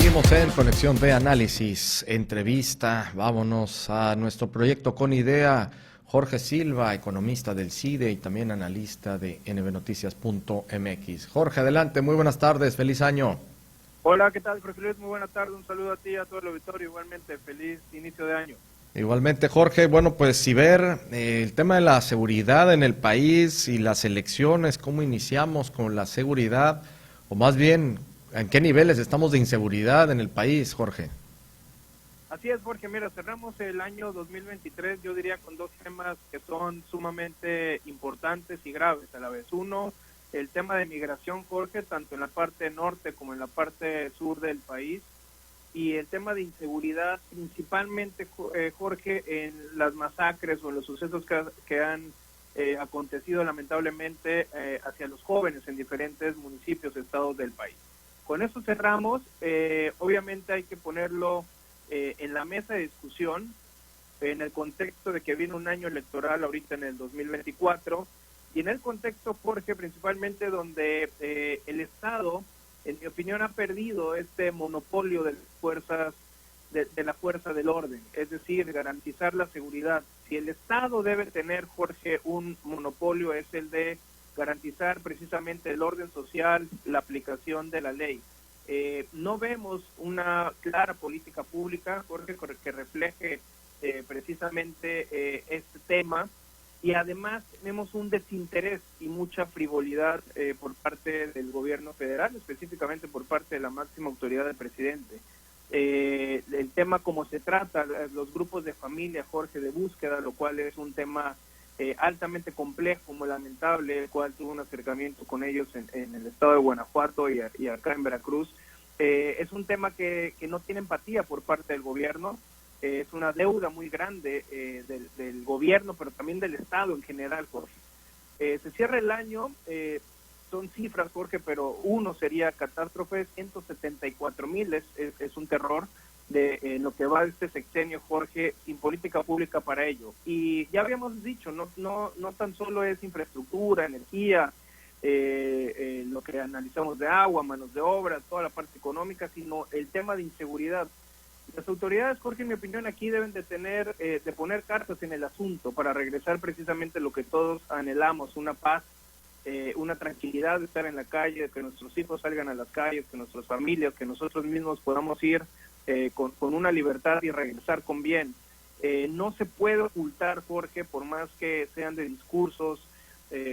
Seguimos en Conexión de Análisis, entrevista. Vámonos a nuestro proyecto con idea. Jorge Silva, economista del CIDE y también analista de nbnoticias.mx. Jorge, adelante, muy buenas tardes, feliz año. Hola, ¿qué tal, Jorge Luis? Muy buena tarde, un saludo a ti y a todo el auditorio, igualmente, feliz inicio de año. Igualmente, Jorge, bueno, pues si ver el tema de la seguridad en el país y las elecciones, cómo iniciamos con la seguridad, o más bien, ¿en qué niveles estamos de inseguridad en el país, Jorge? Así es, Jorge, mira, cerramos el año 2023, yo diría, con dos temas que son sumamente importantes y graves a la vez. Uno, el tema de migración, Jorge, tanto en la parte norte como en la parte sur del país, y el tema de inseguridad, principalmente, Jorge, en las masacres o en los sucesos que han acontecido lamentablemente hacia los jóvenes en diferentes municipios, estados del país. Con eso cerramos. Obviamente hay que ponerlo en la mesa de discusión, en el contexto de que viene un año electoral ahorita en el 2024, y en el contexto, Jorge, principalmente donde el Estado, en mi opinión, ha perdido este monopolio de las fuerzas, de la fuerza del orden, es decir, garantizar la seguridad. Si el Estado debe tener, Jorge, un monopolio, es el de garantizar precisamente el orden social, la aplicación de la ley. No vemos una clara política pública, Jorge, que refleje precisamente este tema, y además tenemos un desinterés y mucha frivolidad por parte del gobierno federal, específicamente por parte de la máxima autoridad del presidente. El tema como se trata, los grupos de familia, Jorge, de búsqueda, lo cual es un tema altamente complejo, muy lamentable, el cual tuvo un acercamiento con ellos en el estado de Guanajuato y acá en Veracruz. Es un tema que no tiene empatía por parte del gobierno. Es una deuda muy grande del gobierno, pero también del Estado en general, Jorge. Se cierra el año, son cifras, Jorge, pero uno sería catástrofe, 174,000 es un terror de lo que va de este sexenio, Jorge, sin política pública para ello. Y ya habíamos dicho, no tan solo es infraestructura, energía, lo que analizamos de agua, manos de obra, toda la parte económica, sino el tema de inseguridad. Las autoridades, Jorge, en mi opinión, aquí deben de poner cartas en el asunto para regresar precisamente lo que todos anhelamos, una paz, una tranquilidad de estar en la calle, de que nuestros hijos salgan a las calles, que nuestras familias, que nosotros mismos podamos ir con una libertad y regresar con bien. No se puede ocultar, Jorge, por más que sean de discursos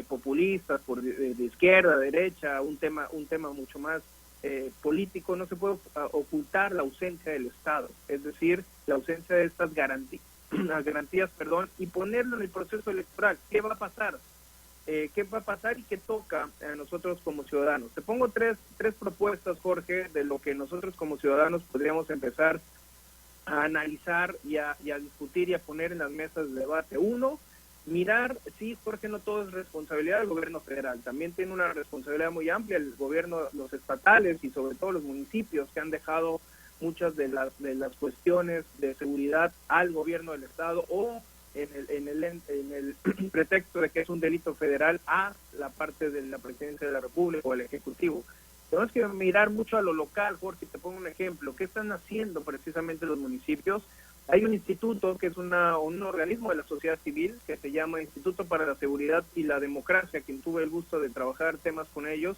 populistas, de izquierda, derecha, un tema mucho más político, no se puede ocultar la ausencia del Estado, es decir, la ausencia de estas garantías, y ponerlo en el proceso electoral. ¿Qué va a pasar? ¿Qué va a pasar y qué toca a nosotros como ciudadanos? Te pongo tres propuestas, Jorge, de lo que nosotros como ciudadanos podríamos empezar a analizar y a discutir y a poner en las mesas de debate. Uno, mirar, sí, Jorge, no todo es responsabilidad del gobierno federal, también tiene una responsabilidad muy amplia el gobierno, los estatales y sobre todo los municipios, que han dejado muchas de las cuestiones de seguridad al gobierno del estado, o en el pretexto de que es un delito federal, a la parte de la presidencia de la República o el Ejecutivo. Tenemos que mirar mucho a lo local, Jorge. Te pongo un ejemplo. ¿Qué están haciendo precisamente los municipios? Hay un instituto que es un organismo de la sociedad civil que se llama Instituto para la Seguridad y la Democracia, quien tuve el gusto de trabajar temas con ellos,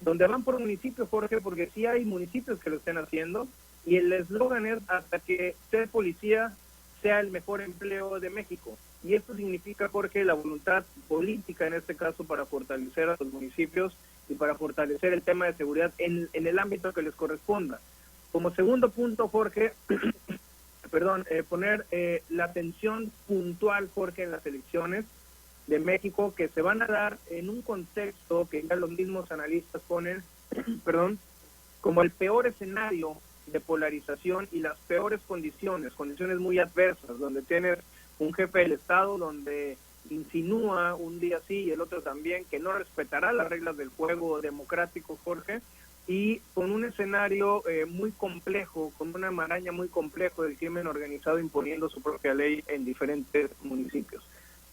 donde van por municipios, Jorge, porque sí hay municipios que lo estén haciendo, y el eslogan es: hasta que ser policía sea el mejor empleo de México. Y esto significa, Jorge, la voluntad política, en este caso, para fortalecer a los municipios y para fortalecer el tema de seguridad en el ámbito que les corresponda. Como segundo punto, Jorge, poner la atención puntual, Jorge, en las elecciones de México, que se van a dar en un contexto que ya los mismos analistas ponen, como el peor escenario de polarización y las peores condiciones muy adversas, donde tienes un jefe del Estado donde insinúa un día sí y el otro también que no respetará las reglas del juego democrático, Jorge, y con un escenario muy complejo, con una maraña muy complejo del crimen organizado imponiendo su propia ley en diferentes municipios.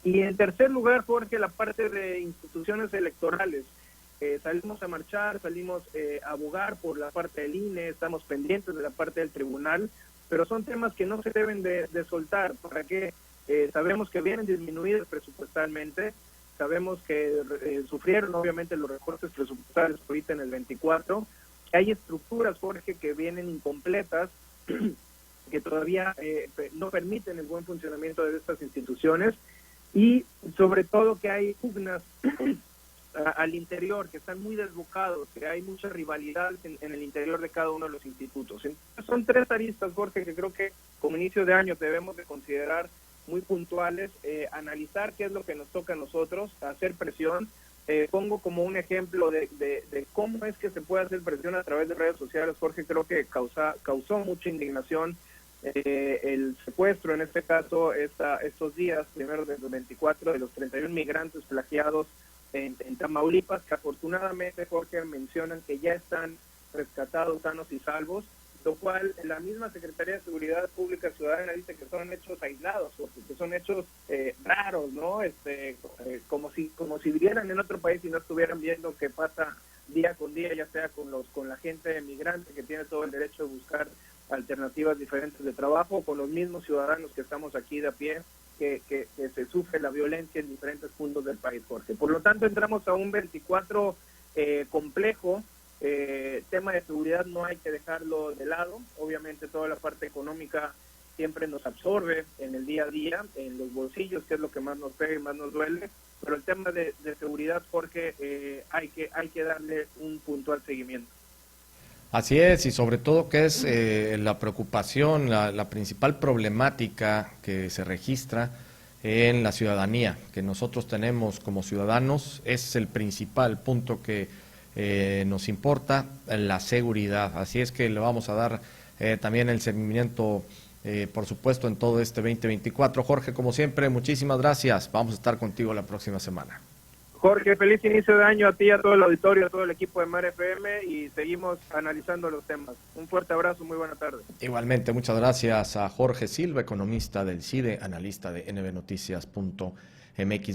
Y en tercer lugar, Jorge, la parte de instituciones electorales. salimos a marchar, salimos a abogar por la parte del INE, estamos pendientes de la parte del tribunal, pero son temas que no se deben de soltar. ¿Para qué? Sabemos que vienen disminuidos presupuestalmente, sabemos que sufrieron obviamente los recortes presupuestales ahorita en el 24, que hay estructuras, Jorge, que vienen incompletas, que todavía no permiten el buen funcionamiento de estas instituciones, y sobre todo que hay pugnas al interior, que están muy desbocados, que hay mucha rivalidad en el interior de cada uno de los institutos. Entonces, son tres aristas, Jorge, que creo que como inicio de año debemos de considerar muy puntuales, analizar qué es lo que nos toca a nosotros, hacer presión. Pongo como un ejemplo de cómo es que se puede hacer presión a través de redes sociales, Jorge. Creo que causó mucha indignación el secuestro, en este caso, estos días, primero del 24, de los 31 migrantes plagiados en Tamaulipas, que afortunadamente, Jorge, mencionan que ya están rescatados, sanos y salvos, lo cual la misma Secretaría de Seguridad Pública Ciudadana dice que son hechos aislados, que son hechos raros, ¿no? Como si vivieran en otro país y no estuvieran viendo qué pasa día con día, ya sea con la gente migrante que tiene todo el derecho de buscar alternativas diferentes de trabajo, o con los mismos ciudadanos que estamos aquí de a pie, que se sufre la violencia en diferentes puntos del país, Jorge. Por lo tanto, entramos a un 24 complejo. Tema de seguridad no hay que dejarlo de lado. Obviamente toda la parte económica siempre nos absorbe en el día a día, en los bolsillos, que es lo que más nos pega y más nos duele, pero el tema de seguridad, Jorge, hay que darle un puntual seguimiento. Así es, y sobre todo que es la preocupación, la principal problemática que se registra en la ciudadanía, que nosotros tenemos como ciudadanos, es el principal punto que nos importa, la seguridad. Así es que le vamos a dar también el seguimiento, por supuesto, en todo este 2024. Jorge, como siempre, muchísimas gracias. Vamos a estar contigo la próxima semana. Jorge, feliz inicio de año a ti, a todo el auditorio, a todo el equipo de Mar FM, y seguimos analizando los temas. Un fuerte abrazo, muy buena tarde. Igualmente, muchas gracias a Jorge Silva, economista del CIDE, analista de nbnoticias.mx.